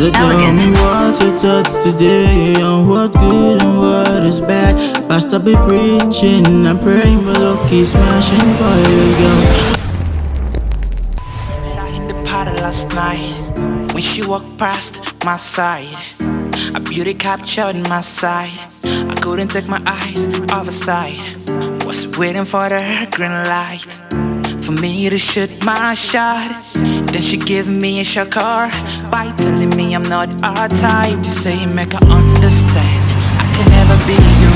So tell me what you thought today, and what good and what is bad. Pastor be preaching and praying, but low-key smashing for you girls. Met her in the party last night when she walked past my side. A beauty captured my sight. I couldn't take my eyes off her side. Was waiting for the green light for me to shoot my shot. Then she gave me a shocker by telling me I'm not her type. You say make her understand I can never be you.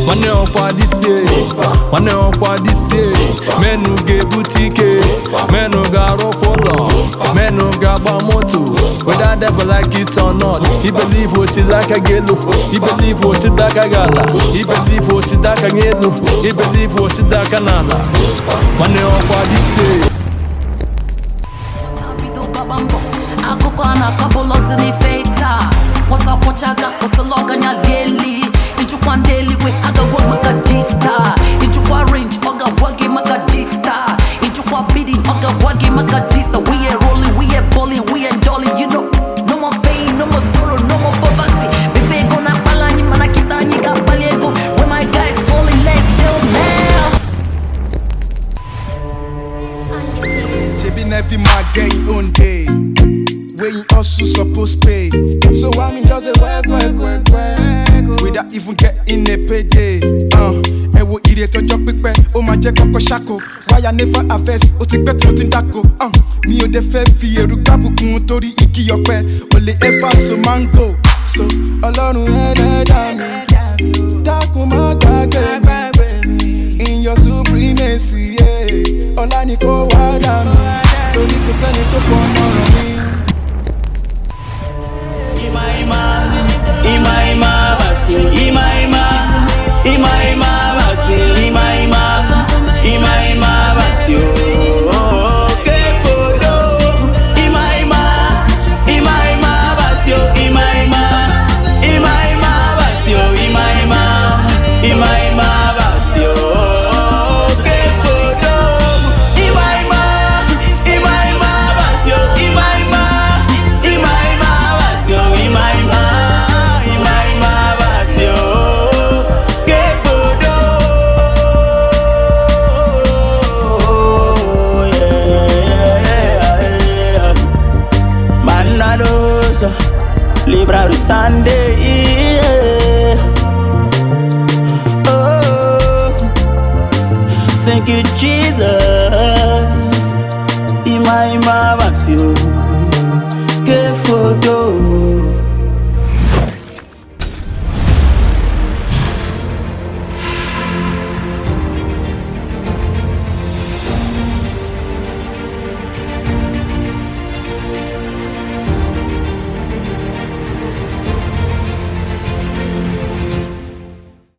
Money on kwa this year, money on kwa this year. Men who get boutique, men who got roll, men who got bamoto. Whether devil like it or not, he believe what you like a gelo, he believe what you like a gala, he believe what you like a yellow, he believe what you like a nana. Money on kwa this year. What's up, what I got? What's the log on your daily? Into one daily way, I got work my Artiste. Into one range, I got work in my Artiste. Into one beating, I got work in my Artiste. We ain't rolling, we ain't balling, we ain't dolling, you know. No more pain, no more sorrow, no more poverty. If you gonna balani, man, I kita ni got balego. When my guys falling, let's still now. She be never my gang on day. When you also supposed pay. So I mean just a work without even getting a payday. And what idiot to jump quick. Oh my jack coco shako. Why I never invest? O take better than Dako. Me on the fair fear. Rukabu kuntori iki yokwe. Only ever so mango. So alone head down. Dako magage. In your supremacy, yeah. All I need go wada me. Don't need to send it to for me. Libra do Sunday, yeah. Oh, thank you, Jesus. Ima, vas you. Que photo.